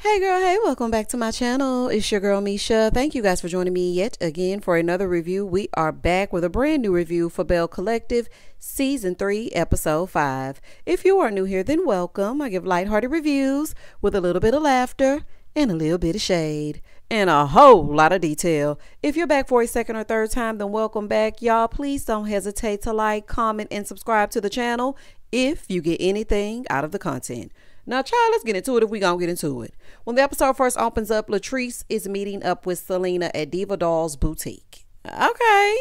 Hey girl, hey, welcome back to my channel. It's your girl Misha. Thank you guys for joining me yet again for another review. We are back with a brand new review for Belle Collective Season 3, Episode 5. If you are new here, then welcome. I give lighthearted reviews with a little bit of laughter and a little bit of shade and a whole lot of detail. If you're back for a second or third time, then welcome back. Y'all, please don't hesitate to like, comment, and subscribe to the channel if you get anything out of the content. Now, child, let's get into it if we gonna get into it. When the episode first opens up, Latrice is meeting up with Selena at Diva Doll's boutique. Okay,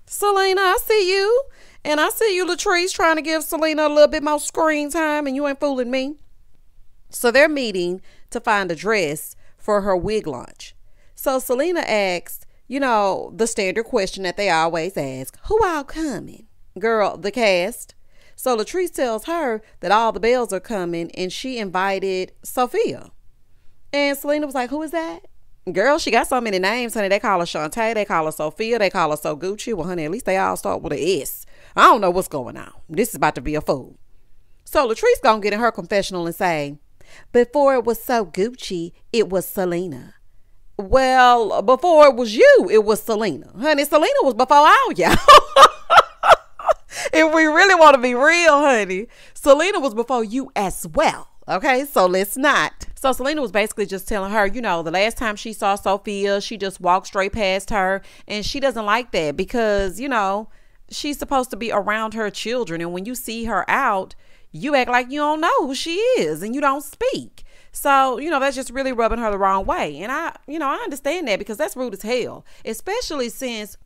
Selena, I see you. And I see you, Latrice, trying to give Selena a little bit more screen time, and you ain't fooling me. So they're meeting to find a dress for her wig launch. So Selena asks, you know, the standard question that they always ask, who all coming? Girl, the cast. So Latrice tells her that all the Belles are coming and she invited Sophia. And Selena was like, who is that? Girl, she got so many names, honey. They call her Shantae, they call her Sophia, they call her So Gucci. Well, honey, at least they all start with an S. I don't know what's going on. This is about to be a fool. So Latrice gonna get in her confessional and say, before it was So Gucci, it was Selena. Well, before it was you, it was Selena. Honey, Selena was before all y'all. If we really want to be real, honey, Selena was before you as well. Okay, so let's not. So Selena was basically just telling her, you know, the last time she saw Sophia, she just walked straight past her. And she doesn't like that because, you know, she's supposed to be around her children. And when you see her out, you act like you don't know who she is and you don't speak. So, you know, that's just really rubbing her the wrong way. And I understand that because that's rude as hell, especially since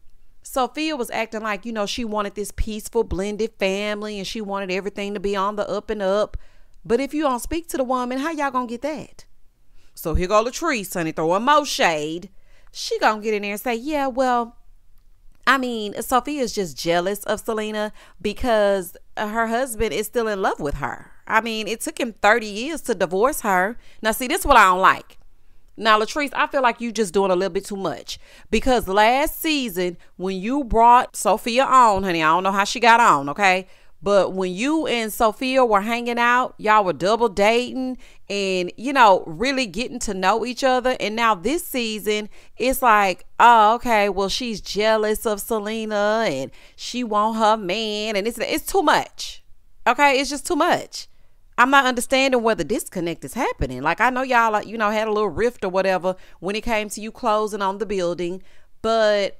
Sophia was acting like, you know, she wanted this peaceful blended family and she wanted everything to be on the up and up. But if you don't speak to the woman, how y'all gonna get that? So here go Latrice, honey, throwing more shade. She gonna get in there and say, yeah, well, I mean, Sophia is just jealous of Selena because her husband is still in love with her. I mean, it took him 30 years to divorce her. Now, see, this is what I don't like. Now, Latrice, I feel like you just doing a little bit too much because last season when you brought Sophia on, honey, I don't know how she got on, okay? But when you and Sophia were hanging out, y'all were double dating and, you know, really getting to know each other. And now this season, it's like, oh, okay, well, she's jealous of Selena and she want her man. And it's too much. Okay, it's just too much. I'm not understanding where the disconnect is happening. Like, I know y'all, like, you know, had a little rift or whatever when it came to you closing on the building, but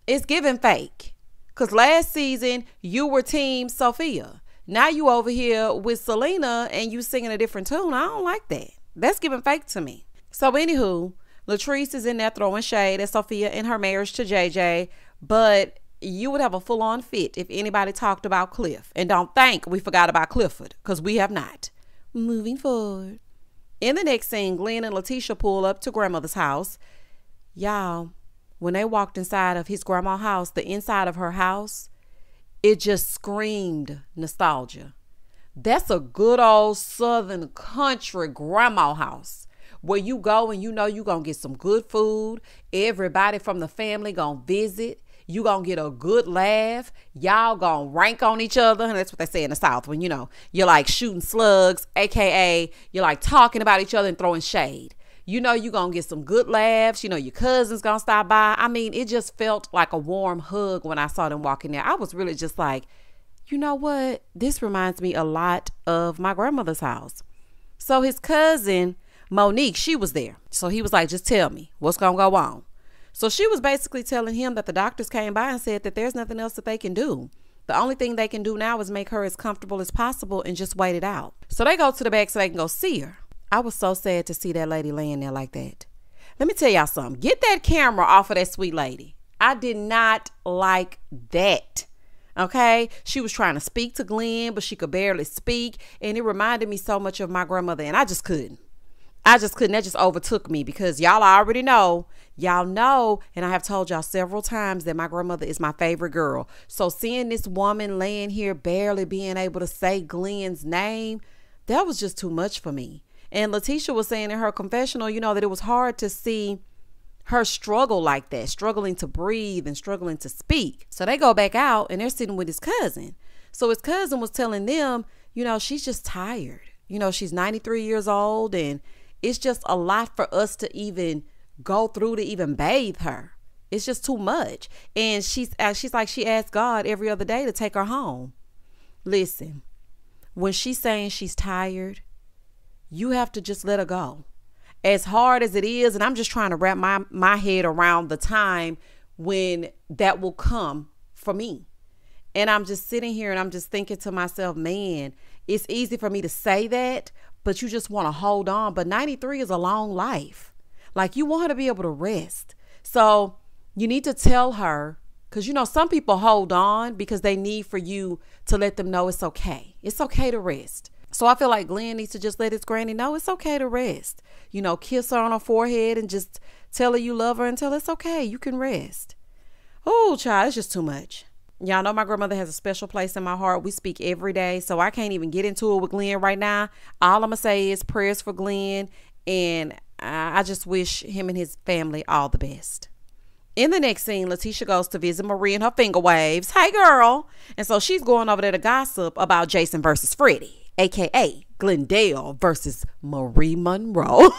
it's giving fake. Because last season, you were team Sophia. Now you over here with Selena and you singing a different tune. I don't like that. That's giving fake to me. So anywho, Latrice is in there throwing shade at Sophia and her marriage to JJ, but you would have a full-on fit if anybody talked about Cliff. And don't think we forgot about Clifford, because we have not. Moving forward. In the next scene, Glen and Leticia pull up to grandmother's house. Y'all, when they walked inside of his grandma's house, the inside of her house, it just screamed nostalgia. That's a good old southern country grandma house where you go and you know you're going to get some good food. Everybody from the family going to visit. You gonna get a good laugh. Y'all gonna rank on each other. And that's what they say in the South when, you know, you're like shooting slugs, AKA you're like talking about each other and throwing shade. You know, you're gonna get some good laughs. You know, your cousin's gonna stop by. I mean, it just felt like a warm hug when I saw them walking there. I was really just like, you know what? This reminds me a lot of my grandmother's house. So his cousin, Monique, she was there. So he was like, just tell me what's gonna go on. So she was basically telling him that the doctors came by and said that there's nothing else that they can do. The only thing they can do now is make her as comfortable as possible and just wait it out. So they go to the back so they can go see her. I was so sad to see that lady laying there like that. Let me tell y'all something. Get that camera off of that sweet lady. I did not like that. Okay? She was trying to speak to Glen, but she could barely speak. And it reminded me so much of my grandmother. And I just couldn't. That just overtook me because y'all already know. Y'all know, and I have told y'all several times that my grandmother is my favorite girl. So seeing this woman laying here barely being able to say Glen's name, that was just too much for me. And Leticia was saying in her confessional, you know, that it was hard to see her struggle like that, struggling to breathe and struggling to speak. So they go back out and they're sitting with his cousin. So his cousin was telling them, you know, she's just tired. You know, she's 93 years old and it's just a lot for us to even go through to even bathe her. It's just too much. And she's like, she asked God every other day to take her home. Listen, when she's saying she's tired, you have to just let her go. As hard as it is, and I'm just trying to wrap my head around the time when that will come for me. And I'm just sitting here and I'm just thinking to myself, man, it's easy for me to say that, but you just want to hold on. But 93 is a long life. Like, you want her to be able to rest. So you need to tell her, because, you know, some people hold on because they need for you to let them know it's okay. It's okay to rest. So I feel like Glenn needs to just let his granny know it's okay to rest. You know, kiss her on her forehead and just tell her you love her and tell her it's okay. You can rest. Oh, child, it's just too much. Y'all know my grandmother has a special place in my heart. We speak every day, so I can't even get into it with Glenn right now. All I'm going to say is prayers for Glenn, and I just wish him and his family all the best. In the next scene, Leticia goes to visit Marie and her finger waves. Hey, girl. And so she's going over there to gossip about Jason versus Freddie, a.k.a. Glendale versus Marie Monroe.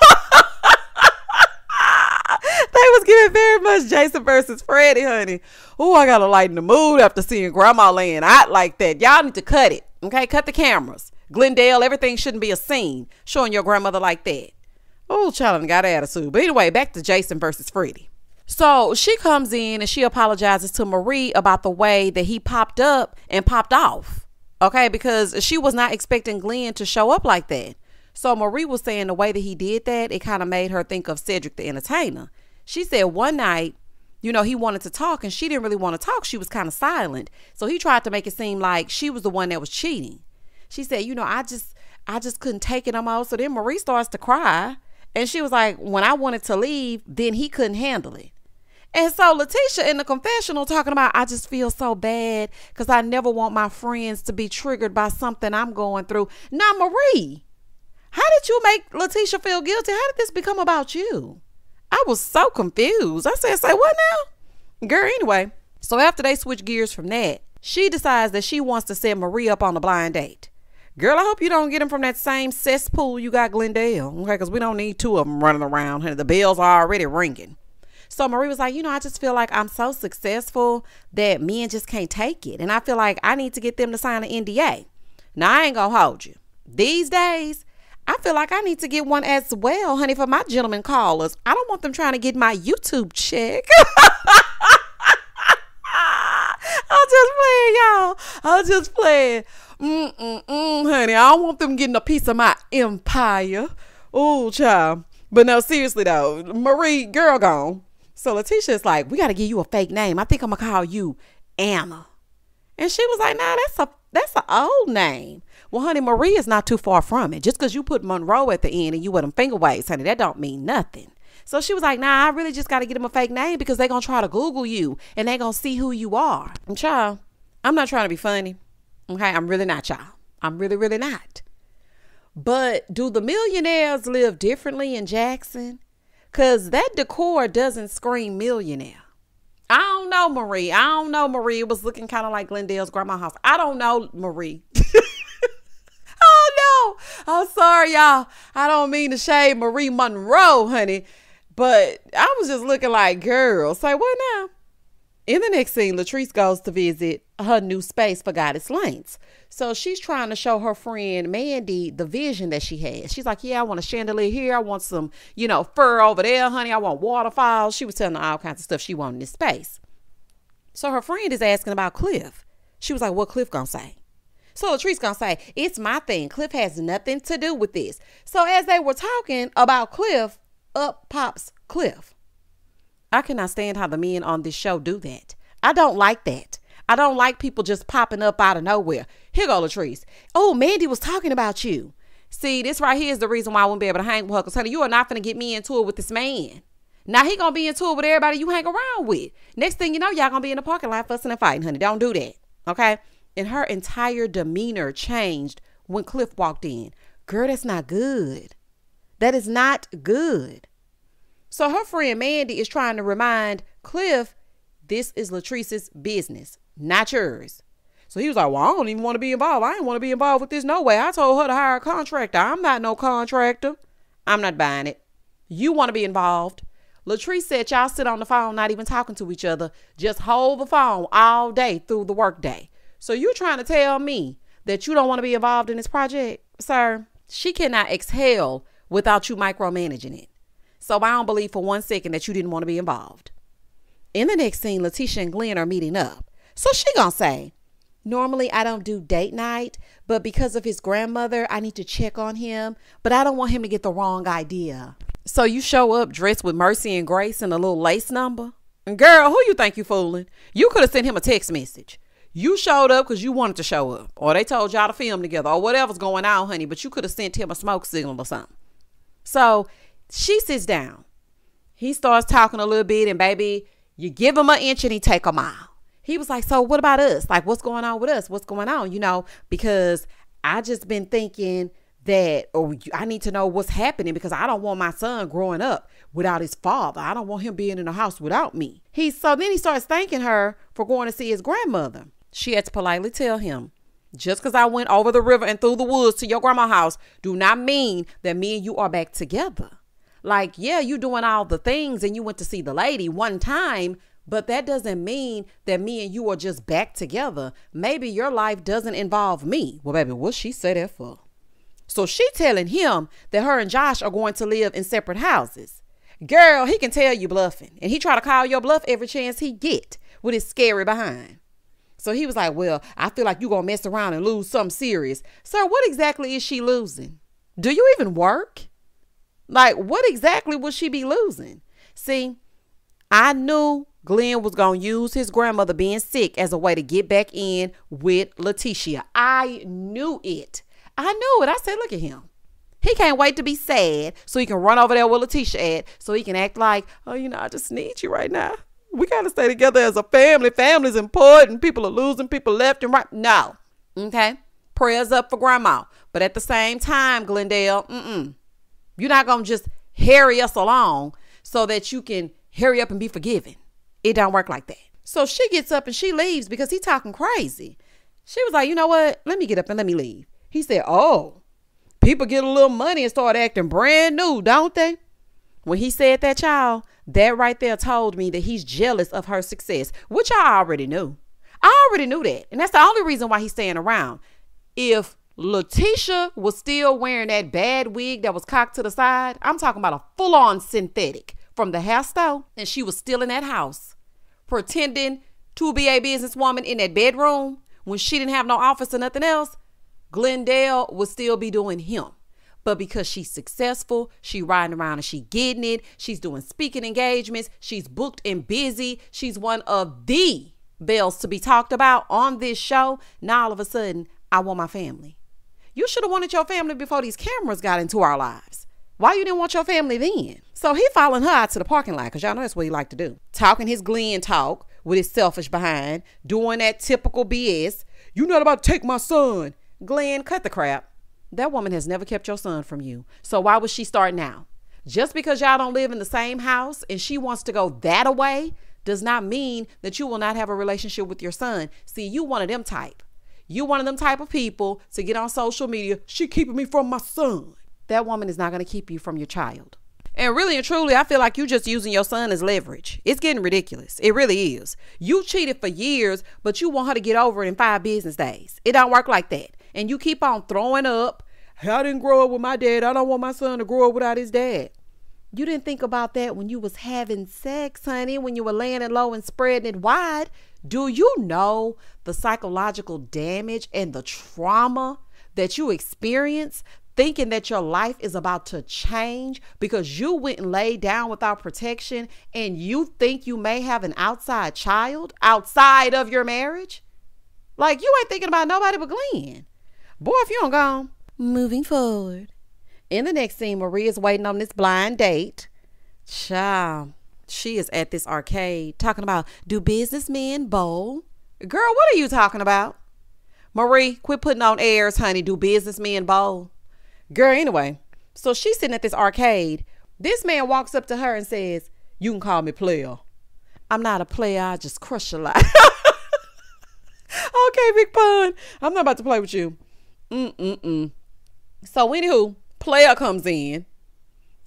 They was giving very much Jason versus Freddie, honey. Oh, I got to lighten the mood after seeing grandma laying out like that. Y'all need to cut it. Okay, cut the cameras. Glendale, everything shouldn't be a scene showing your grandmother like that. Oh, child, got attitude. But anyway, back to Jason versus Freddie. So she comes in and she apologizes to Marie about the way that he popped up and popped off. Okay, because she was not expecting Glenn to show up like that. So Marie was saying the way that he did that, it kind of made her think of Cedric the Entertainer. She said one night, you know, he wanted to talk and she didn't really want to talk. She was kind of silent. So he tried to make it seem like she was the one that was cheating. She said, you know, I just couldn't take it no more. So then Marie starts to cry. And she was like, when I wanted to leave, then he couldn't handle it. And so Leticia in the confessional talking about, I just feel so bad because I never want my friends to be triggered by something I'm going through. Now, Marie, how did you make Leticia feel guilty? How did this become about you? I was so confused. I said, say what now? Girl, anyway. So after they switch gears from that, she decides that she wants to set Marie up on a blind date. Girl, I hope you don't get him from that same cesspool you got Glendale. Okay, because we don't need two of them running around. The bells are already ringing. So Marie was like, you know, I just feel like I'm so successful that men just can't take it. And I feel like I need to get them to sign an NDA. Now, I ain't going to hold you. These days, I feel like I need to get one as well, honey, for my gentlemen callers. I don't want them trying to get my YouTube check. I'm just playing, y'all. I'm just playing. Honey, I don't want them getting a piece of my empire. Oh, child. But no, seriously, though. Marie, girl gone. So Leticia is like, we got to give you a fake name. I think I'm going to call you Anna. And she was like, nah, that's an old name. Well, honey, Marie is not too far from it. Just because you put Monroe at the end and you with them finger waves, honey, that don't mean nothing. So she was like, nah, I really just got to get him a fake name because they're going to try to Google you and they're going to see who you are. And child, I'm not trying to be funny. Okay, I'm really not, y'all. I'm really, really not. But do the millionaires live differently in Jackson? Because that decor doesn't scream millionaire. I don't know, Marie. I don't know, Marie. It was looking kind of like Glendale's grandma's house. I don't know, Marie. Oh, no. I'm sorry, y'all. I don't mean to shade Marie Monroe, honey. But I was just looking like, girl, say what now? In the next scene, Latrice goes to visit her new space for Goddess Lance. So she's trying to show her friend Mandy the vision that she has. She's like, yeah, I want a chandelier here. I want some, you know, fur over there, honey. I want waterfalls. She was telling her all kinds of stuff she wanted in this space. So her friend is asking about Cliff. She was like, what Cliff gonna say? So Latrice gonna say, it's my thing. Cliff has nothing to do with this. So as they were talking about Cliff, up pops Cliff. I cannot stand how the men on this show do that. I don't like that. I don't like people just popping up out of nowhere. Here go Latrice. Oh, Mandy was talking about you. See, this right here is the reason why I wouldn't be able to hang with her. Because, honey, you are not going to get me into it with this man. Now he going to be into it with everybody you hang around with. Next thing you know, y'all going to be in the parking lot fussing and fighting, honey. Don't do that. Okay? And her entire demeanor changed when Cliff walked in. Girl, that's not good. That is not good. So her friend Mandy is trying to remind Cliff, this is Latrice's business, not yours. So he was like, well, I don't even want to be involved. I ain't want to be involved with this no way. I told her to hire a contractor. I'm not no contractor. I'm not buying it. You want to be involved. Latrice said y'all sit on the phone, not even talking to each other. Just hold the phone all day through the workday. So you trying to tell me that you don't want to be involved in this project? Sir, she cannot exhale without you micromanaging it. So I don't believe for 1 second that you didn't want to be involved. In the next scene, Latishia and Glen are meeting up. So she gonna say, normally I don't do date night, but because of his grandmother, I need to check on him, but I don't want him to get the wrong idea. So you show up dressed with mercy and grace and a little lace number? And girl, who you think you fooling? You could have sent him a text message. You showed up because you wanted to show up, or they told y'all to film together, or whatever's going on, honey, but you could have sent him a smoke signal or something. So she sits down. He starts talking a little bit, and baby, you give him an inch and he take a mile. He was like, so what about us? Like, what's going on with us? What's going on? You know, because I just been thinking that, or I need to know what's happening, because I don't want my son growing up without his father. I don't want him being in the house without me. So then he starts thanking her for going to see his grandmother. She had to politely tell him, just because I went over the river and through the woods to your grandma's house do not mean that me and you are back together. Like, yeah, you doing all the things and you went to see the lady one time, but that doesn't mean that me and you are just back together. Maybe your life doesn't involve me. Well, baby, what she say that for? So she telling him that her and Josh are going to live in separate houses. Girl, he can tell you bluffing, and he try to call your bluff every chance he get with his scary behind. So he was like, well, I feel like you gonna mess around and lose something serious. Sir, what exactly is she losing? Do you even work? Like, what exactly would she be losing? See, I knew Glen was going to use his grandmother being sick as a way to get back in with Leticia. I knew it. I knew it. I said, look at him. He can't wait to be sad so he can run over there with Leticia at, so he can act like, oh, you know, I just need you right now. We got to stay together as a family. Family's important. People are losing people left and right. No. Okay. Prayers up for grandma. But at the same time, Glendale, you're not going to just hurry us along so that you can hurry up and be forgiven. It don't work like that. So she gets up and she leaves because he's talking crazy. She was like, you know what? Let me get up and let me leave. He said, oh, people get a little money and start acting brand new, don't they? When he said that, y'all, that right there told me that he's jealous of her success, which I already knew. I already knew that. And that's the only reason why he's staying around. If Leticia was still wearing that bad wig that was cocked to the side, I'm talking about a full-on synthetic from the hair store, and she was still in that house pretending to be a businesswoman in that bedroom when she didn't have no office or nothing else, Glendale would still be doing him. But because she's successful, she riding around and she getting it. She's doing speaking engagements. She's booked and busy. She's one of the Bells to be talked about on this show. Now all of a sudden, I want my family. You should have wanted your family before these cameras got into our lives. Why you didn't want your family then? So he following her out to the parking lot, because y'all know that's what he like to do. Talking his Glen talk with his selfish behind, doing that typical BS. You not about to take my son. Glen, cut the crap. That woman has never kept your son from you. So why would she start now? Just because y'all don't live in the same house and she wants to go that away does not mean that you will not have a relationship with your son. See, you one of them type. You one of them type of people to get on social media. She keeping me from my son. That woman is not going to keep you from your child. And really and truly, I feel like you just using your son as leverage. It's getting ridiculous. It really is. You cheated for years, but you want her to get over it in 5 business days. It don't work like that. And you keep on throwing up. I didn't grow up with my dad. I don't want my son to grow up without his dad. You didn't think about that when you was having sex, honey, when you were laying it low and spreading it wide. Do you know the psychological damage and the trauma that you experience thinking that your life is about to change because you went and laid down without protection and you think you may have an outside child outside of your marriage? Like, you ain't thinking about nobody but Glen. Boy, if you don't go. Moving forward. In the next scene, Maria's waiting on this blind date. Child, she is at this arcade talking about, do businessmen bowl? Girl, what are you talking about? Marie, quit putting on airs, honey. Do businessmen bowl? Girl, anyway, so she's sitting at this arcade. This man walks up to her and says, you can call me player. I'm not a player. I just crush a lot. Okay, big pun. I'm not about to play with you. So anywho, player comes in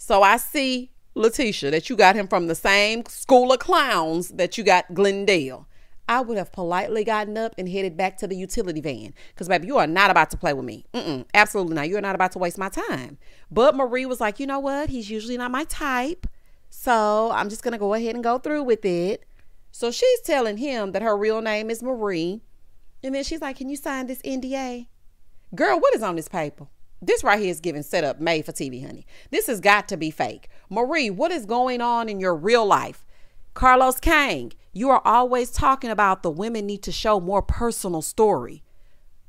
So I see, Leticia, that you got him from the same school of clowns that you got Glendale. I would have politely gotten up and headed back to the utility van. Because, baby, you are not about to play with me. Absolutely not. You're not about to waste my time. But Marie was like, you know what? He's usually not my type. So I'm just going to go ahead and go through with it. So she's telling him that her real name is Marie. And then she's like, can you sign this NDA? Girl, what is on this paper? This right here is giving setup made for TV, honey. This has got to be fake. Marie, what is going on in your real life? Carlos Kang, you are always talking about the women need to show more personal story.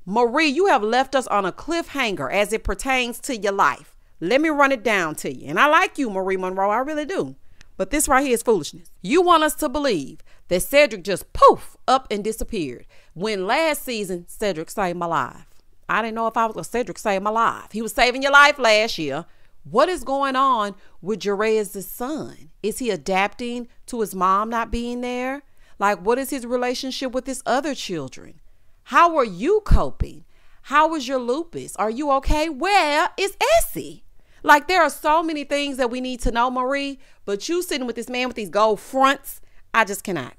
Marie, you have left us on a cliffhanger as it pertains to your life. Let me run it down to you. And I like you, Marie Monroe. I really do. But this right here is foolishness. You want us to believe that Cedric just poof up and disappeared when last season Cedric saved my life. I didn't know if I was a Cedric saved my life. He was saving your life last year. What is going on with Jerez's son? Is he adapting to his mom not being there? Like, what is his relationship with his other children? How are you coping? How is your lupus? Are you okay? Where is Essie? Like, there are so many things that we need to know, Marie, but you sitting with this man with these gold fronts, I just cannot.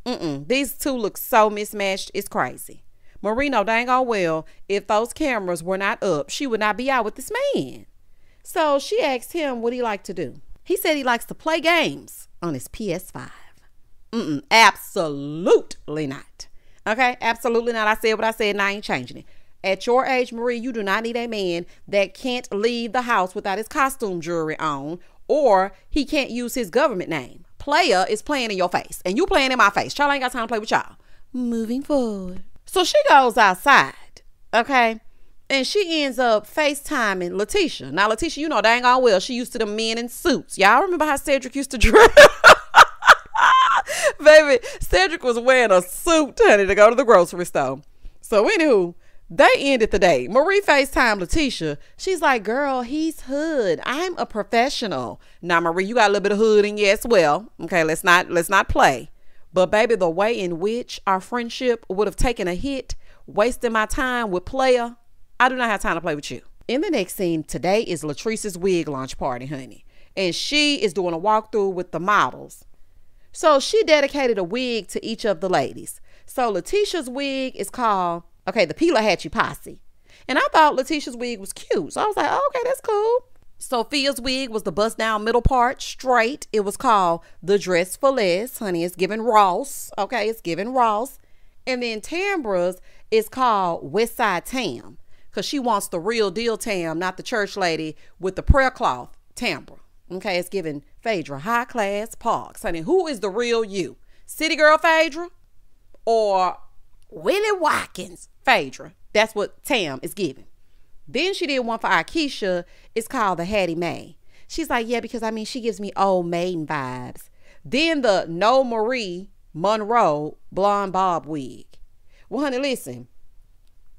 These two look so mismatched. It's crazy. Marie know dang all well, if those cameras were not up, she would not be out with this man. So she asked him what he liked to do. He said he likes to play games on his PS5. Absolutely not. Okay, absolutely not. I said what I said and I ain't changing it. At your age, Marie, you do not need a man that can't leave the house without his costume jewelry on, or he can't use his government name. Player is playing in your face, and you playing in my face. Y'all ain't got time to play with y'all. Moving forward. So she goes outside, okay? And she ends up FaceTiming Leticia. Now, Leticia, you know dang on well, she used to the men in suits. Y'all remember how Cedric used to dress? Baby, Cedric was wearing a suit, honey, to go to the grocery store. So, anywho, they ended the day. Marie FaceTimed Leticia. She's like, girl, he's hood. I'm a professional. Now, Marie, you got a little bit of hood in you as well. Okay, let's not play. But, baby, the way in which our friendship would have taken a hit, wasting my time with player, I do not have time to play with you. In the next scene, today is Latrice's wig launch party, honey. And she is doing a walkthrough with the models. So she dedicated a wig to each of the ladies. So Leticia's wig is called, okay, the Peelahatchie Posse. And I thought Leticia's wig was cute. So I was like, oh, okay, that's cool. Sophia's wig was the bust down middle part, straight. It was called the Dress for Less. Honey, it's giving Ross. Okay, it's giving Ross. And then Tambra's is called West Side Tam. Because she wants the real deal Tam, not the church lady with the prayer cloth, Tambra. Okay, it's giving Phaedra high class Parks. Honey, who is the real you? City girl Phaedra or Willie Watkins Phaedra? That's what Tam is giving. Then she did one for Akeisha. It's called the Hattie Mae. She's like, yeah, because I mean, she gives me old maiden vibes. Then the No Marie Monroe blonde bob wig. Well, honey, listen.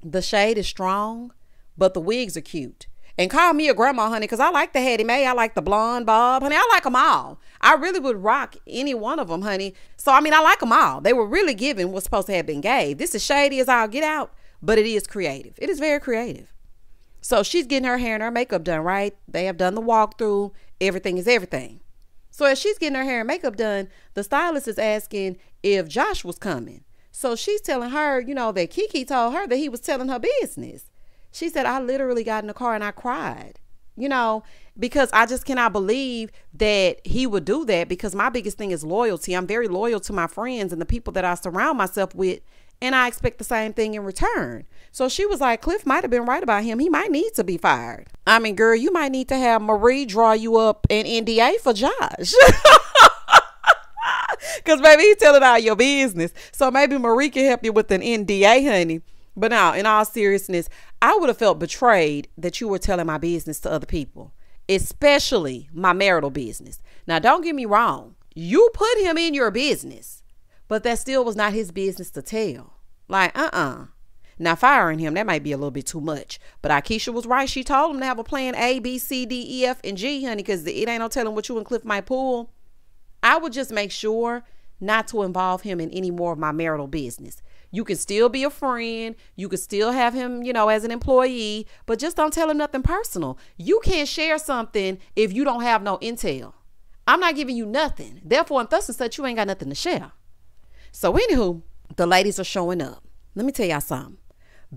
The shade is strong, but the wigs are cute. And call me a grandma, honey, because I like the Hattie Mae. I like the blonde bob. Honey, I like them all. I really would rock any one of them, honey. So, I mean, I like them all. They were really given what's supposed to have been gave. This is shady as I'll get out, but it is creative. It is very creative. So she's getting her hair and her makeup done, right? They have done the walkthrough. Everything is everything. So as she's getting her hair and makeup done, the stylist is asking if Josh was coming. So she's telling her, you know, that Kiki told her that he was telling her business. She said, I literally got in the car and I cried, you know, because I just cannot believe that he would do that, because my biggest thing is loyalty. I'm very loyal to my friends and the people that I surround myself with, and I expect the same thing in return. So she was like, Cliff might have been right about him. He might need to be fired. I mean, girl, you might need to have Marie draw you up an NDA for Josh. Because, baby, he's telling all your business. So maybe Marie can help you with an NDA, honey. But now, in all seriousness, I would have felt betrayed that you were telling my business to other people, especially my marital business. Now, don't get me wrong. You put him in your business, but that still was not his business to tell. Like, Now, firing him, that might be a little bit too much. But Akeisha was right. She told him to have a plan A, B, C, D, E, F, and G, honey, because it ain't no telling what you and Cliff might pull. I would just make sure not to involve him in any more of my marital business. You can still be a friend. You can still have him, as an employee, but just don't tell him nothing personal. You can't share something if you don't have no intel. I'm not giving you nothing. Therefore, and thus and such, you ain't got nothing to share. So anywho, the ladies are showing up. Let me tell y'all something.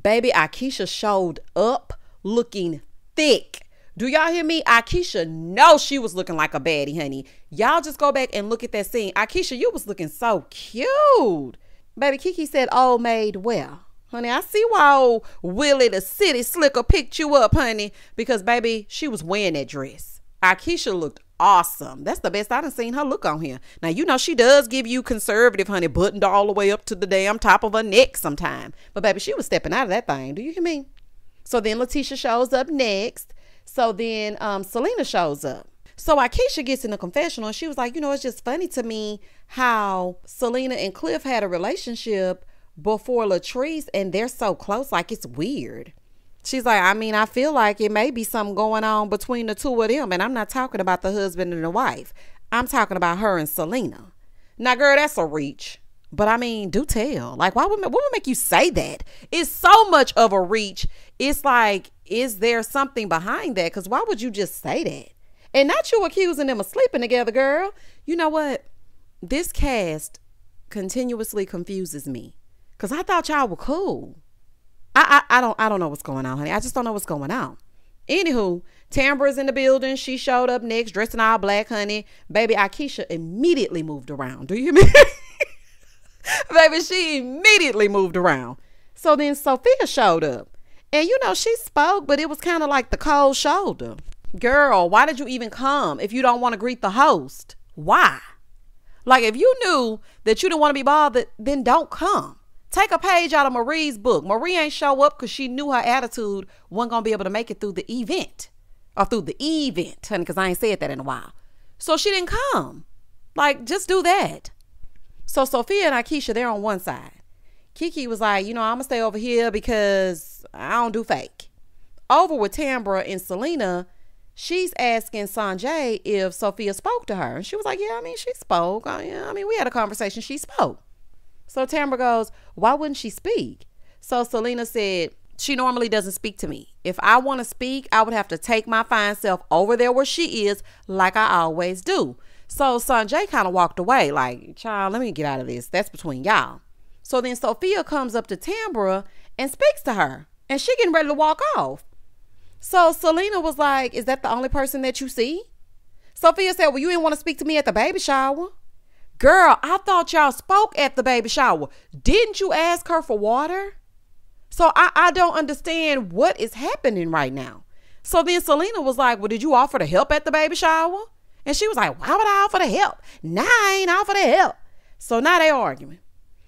Baby, Akeisha showed up looking thick. Do y'all hear me? Akeisha knows she was looking like a baddie, honey. Y'all just go back and look at that scene. Akeisha, you was looking so cute. Baby, Kiki said, "Old maid well." Honey, I see why old Willie the city slicker picked you up, honey. Because, baby, she was wearing that dress. Akeisha looked awesome. That's the best I done seen her look on here. Now, she does give you conservative, honey, buttoned all the way up to the damn top of her neck sometime. But, baby, she was stepping out of that thing. Do you hear me? So then Leticia shows up next. So then Selena shows up. So Akeisha gets in the confessional and she was like, it's just funny to me how Selena and Cliff had a relationship before Latrice and they're so close. Like, it's weird. She's like, I feel like it may be something going on between the two of them. And I'm not talking about the husband and the wife. I'm talking about her and Selena. Now, girl, that's a reach. But do tell. Like, what would make you say that? It's so much of a reach. It's like, is there something behind that? Because why would you just say that? And not you accusing them of sleeping together, girl. You know what? This cast continuously confuses me. Because I thought y'all were cool. I don't know what's going on, honey. I just don't know what's going on. Anywho, Tambra's in the building. She showed up next, dressed in all black, honey. Baby, Akeisha immediately moved around. Do you hear me? Baby, she immediately moved around. So then Sophia showed up. And she spoke, but it was kind of like the cold shoulder. Girl, why did you even come if you don't want to greet the host? Why? Like, if you knew that you didn't want to be bothered, then don't come. Take a page out of Marie's book. Marie ain't show up because she knew her attitude wasn't going to be able to make it through the event. Or through the event, honey, because I ain't said that in a while. So she didn't come. Like, just do that. So Sophia and Akeisha, they're on one side. Kiki was like, I'm going to stay over here because I don't do fake. Over with Tambra and Selena, she's asking Sanjay if Sophia spoke to her. And she was like, yeah, she spoke. We had a conversation. She spoke. So Tambra goes, why wouldn't she speak? So Selena said, she normally doesn't speak to me. If I want to speak, I would have to take my fine self over there where she is like I always do. So Sanjay kind of walked away like, child, let me get out of this. That's between y'all. So then Sophia comes up to Tambra and speaks to her. And she getting ready to walk off. So Selena was like, is that the only person that you see? Sophia said, well, you didn't want to speak to me at the baby shower. Girl, I thought y'all spoke at the baby shower. Didn't you ask her for water? So I don't understand what is happening right now. So then Selena was like, well, did you offer to help at the baby shower? And she was like, why would I offer to help? Nah, I ain't offer to help. So now they arguing.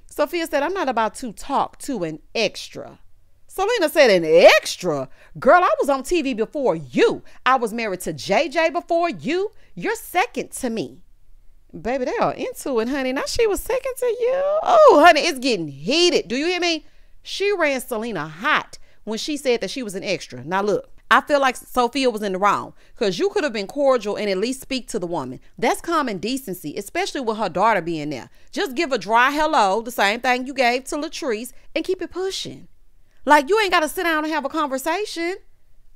Sophia said, I'm not about to talk to an extra. Selena said, an extra? Girl, I was on TV before you. I was married to JJ before you. You're second to me. Baby, they are into it, honey. Now she was second to you. Oh, honey, it's getting heated. Do you hear me? She ran Selena hot when she said that she was an extra. Now look, I feel like Sophia was in the wrong because you could have been cordial and at least speak to the woman. That's common decency, especially with her daughter being there. Just give a dry hello, the same thing you gave to Latrice, and keep it pushing. Like, you ain't got to sit down and have a conversation.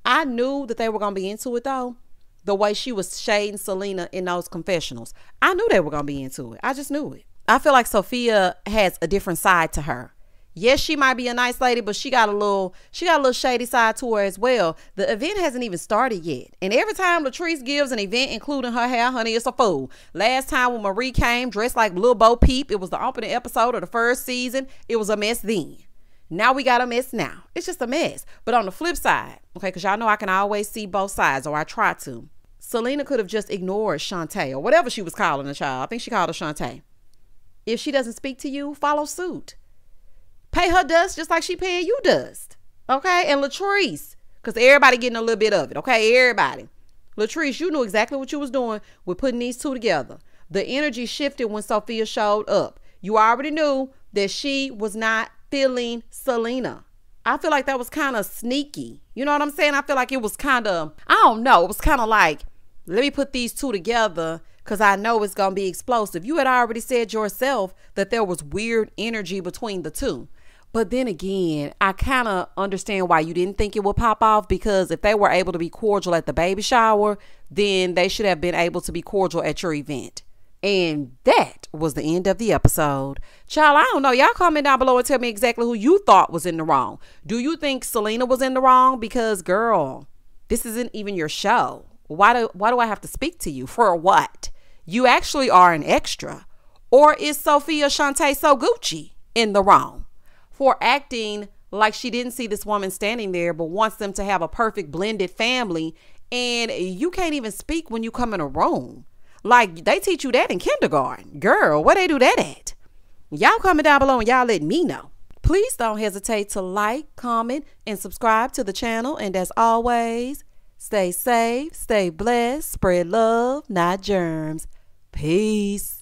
I knew that they were going to be into it, though. The way she was shading Selena in those confessionals. I knew they were going to be into it. I just knew it. I feel like Sophia has a different side to her. Yes, she might be a nice lady, but she got a little shady side to her as well. The event hasn't even started yet. And every time Latrice gives an event, including her hair, honey, it's a fool. Last time when Marie came dressed like Lil Bo Peep, it was the opening episode of the first season. It was a mess then. Now we got a mess now. It's just a mess. But on the flip side, okay, because y'all know I can always see both sides, or I try to. Selena could have just ignored Shantae, or whatever she was calling the child. I think she called her Shantae. If she doesn't speak to you, follow suit. Pay her dust just like she paying you dust. Okay? And Latrice, because everybody getting a little bit of it. Okay? Everybody. Latrice, you knew exactly what you was doing with putting these two together. The energy shifted when Sophia showed up. You already knew that she was not feeling Selena. I feel like that was kind of sneaky. You know what I'm saying? I feel like it was kind of, I don't know. It was kind of like, let me put these two together because I know it's going to be explosive. You had already said yourself that there was weird energy between the two. But then again, I kind of understand why you didn't think it would pop off, because if they were able to be cordial at the baby shower, then they should have been able to be cordial at your event. And that was the end of the episode. Child, I don't know. Y'all comment down below and tell me exactly who you thought was in the wrong. Do you think Selena was in the wrong? Because, girl, this isn't even your show. Why do I have to speak to you? For what? You actually are an extra. Or is Sophia Shantae So Gucci in the wrong for acting like she didn't see this woman standing there but wants them to have a perfect blended family, and you can't even speak when you come in a room? Like, they teach you that in kindergarten. Girl, where they do that at? Y'all comment down below and y'all let me know. Please don't hesitate to like, comment, and subscribe to the channel. And as always, stay safe, stay blessed, spread love, not germs. Peace.